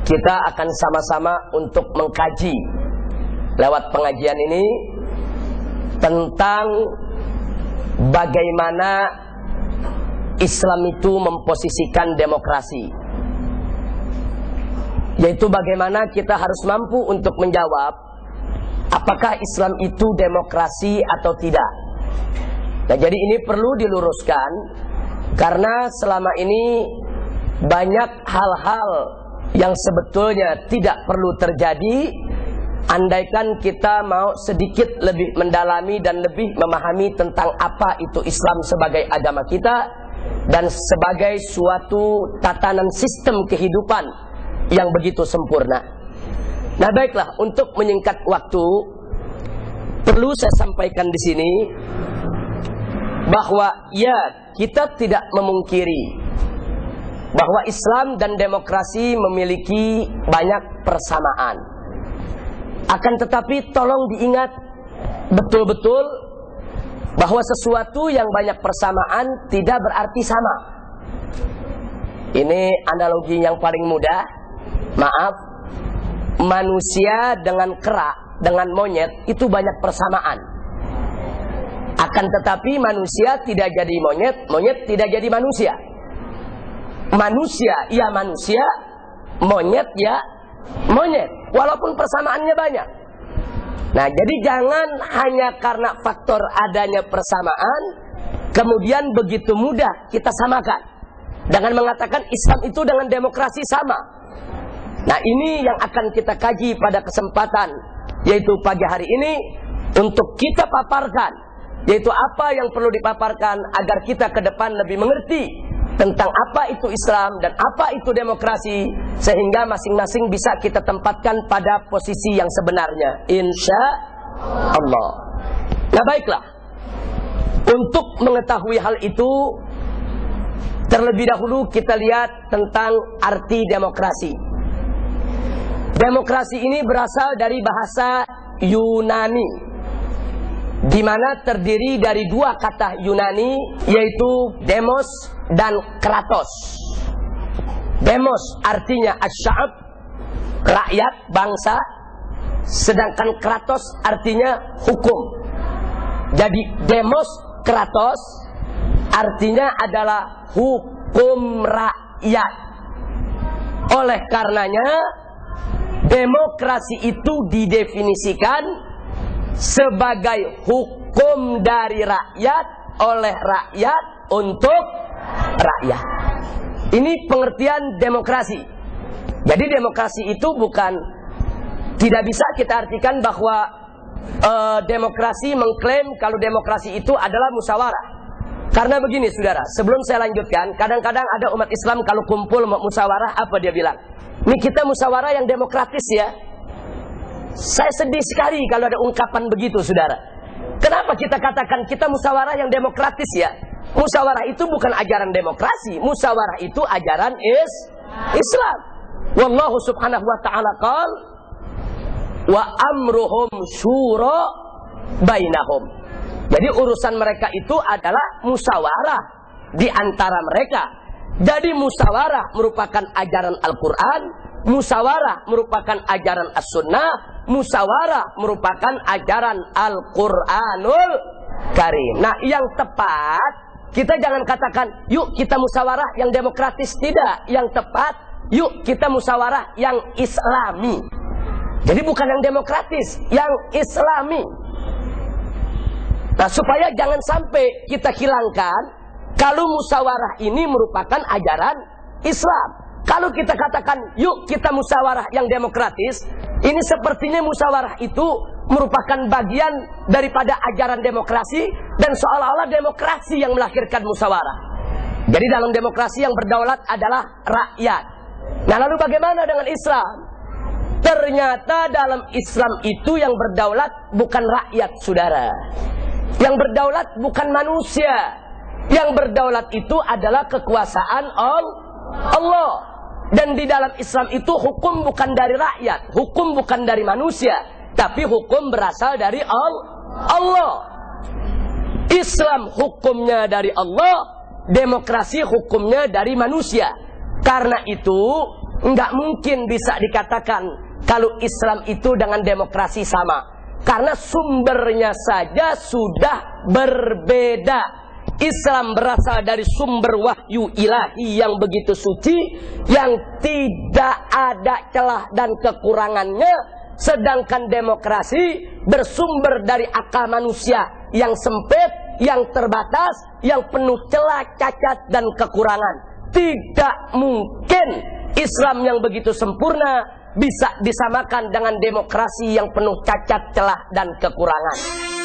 Kita akan sama-sama untuk mengkaji lewat pengajian ini tentang bagaimana Islam itu memposisikan demokrasi, yaitu bagaimana kita harus mampu untuk menjawab apakah Islam itu demokrasi atau tidak. Nah, jadi ini perlu diluruskan karena selama ini banyak hal-hal yang sebetulnya tidak perlu terjadi andaikan kita mau sedikit lebih mendalami dan lebih memahami tentang apa itu Islam sebagai agama kita dan sebagai suatu tatanan sistem kehidupan yang begitu sempurna. Nah, baiklah, untuk menyingkat waktu perlu saya sampaikan di sini bahwa ya, kita tidak memungkiri bahwa Islam dan demokrasi memiliki banyak persamaan. Akan tetapi tolong diingat betul-betul bahwa sesuatu yang banyak persamaan tidak berarti sama. Ini analogi yang paling mudah. Maaf, manusia dengan kera, dengan monyet itu banyak persamaan. Akan tetapi manusia tidak jadi monyet, monyet tidak jadi manusia. Manusia ya manusia, monyet ya monyet, walaupun persamaannya banyak. Nah, jadi jangan hanya karena faktor adanya persamaan kemudian begitu mudah kita samakan dengan mengatakan Islam itu dengan demokrasi sama. Nah, ini yang akan kita kaji pada kesempatan yaitu pagi hari ini untuk kita paparkan, yaitu apa yang perlu dipaparkan agar kita ke depan lebih mengerti tentang apa itu Islam dan apa itu demokrasi, sehingga masing-masing bisa kita tempatkan pada posisi yang sebenarnya, insya Allah. Nah, baiklah, untuk mengetahui hal itu terlebih dahulu kita lihat tentang arti demokrasi. Demokrasi ini berasal dari bahasa Yunani, di mana terdiri dari dua kata Yunani, yaitu demos dan kratos. Demos artinya asy'ab, rakyat, bangsa, sedangkan kratos artinya hukum. Jadi demos kratos artinya adalah hukum rakyat. Oleh karenanya demokrasi itu didefinisikan sebagai hukum dari rakyat oleh rakyat untuk rakyat. Ini pengertian demokrasi. Jadi demokrasi itu bukan, tidak bisa kita artikan bahwa demokrasi mengklaim kalau demokrasi itu adalah musyawarah. Karena begini saudara, sebelum saya lanjutkan, kadang-kadang ada umat Islam kalau kumpul musyawarah, apa dia bilang? Ini kita musyawarah yang demokratis ya. Saya sedih sekali kalau ada ungkapan begitu saudara. Kenapa kita katakan kita musyawarah yang demokratis ya? Musyawarah itu bukan ajaran demokrasi. Musyawarah itu ajaran Islam. Wallahu subhanahu wa ta'ala qala wa amruhum syura bainahum. Jadi urusan mereka itu adalah musyawarah di antara mereka. Jadi musyawarah merupakan ajaran Al-Quran, musyawarah merupakan ajaran As-Sunnah, musyawarah merupakan ajaran Al-Quranul Karim. Nah, yang tepat, kita jangan katakan, yuk kita musyawarah yang demokratis. Tidak, yang tepat, yuk kita musyawarah yang Islami. Jadi bukan yang demokratis, yang Islami. Nah, supaya jangan sampai kita hilangkan kalau musyawarah ini merupakan ajaran Islam. Kalau kita katakan, yuk kita musyawarah yang demokratis, ini sepertinya musyawarah itu merupakan bagian daripada ajaran demokrasi dan seolah-olah demokrasi yang melahirkan musyawarah. Jadi dalam demokrasi yang berdaulat adalah rakyat. Nah, lalu bagaimana dengan Islam? Ternyata dalam Islam itu yang berdaulat bukan rakyat, saudara. Yang berdaulat bukan manusia. Yang berdaulat itu adalah kekuasaan Allah. Dan di dalam Islam itu hukum bukan dari rakyat, hukum bukan dari manusia, tapi hukum berasal dari Allah. Islam hukumnya dari Allah, demokrasi hukumnya dari manusia. Karena itu nggak mungkin bisa dikatakan kalau Islam itu dengan demokrasi sama, karena sumbernya saja sudah berbeda. Islam berasal dari sumber wahyu ilahi yang begitu suci, yang tidak ada celah dan kekurangannya. Sedangkan demokrasi bersumber dari akal manusia yang sempit, yang terbatas, yang penuh celah, cacat, dan kekurangan. Tidak mungkin Islam yang begitu sempurna bisa disamakan dengan demokrasi yang penuh cacat, celah, dan kekurangan.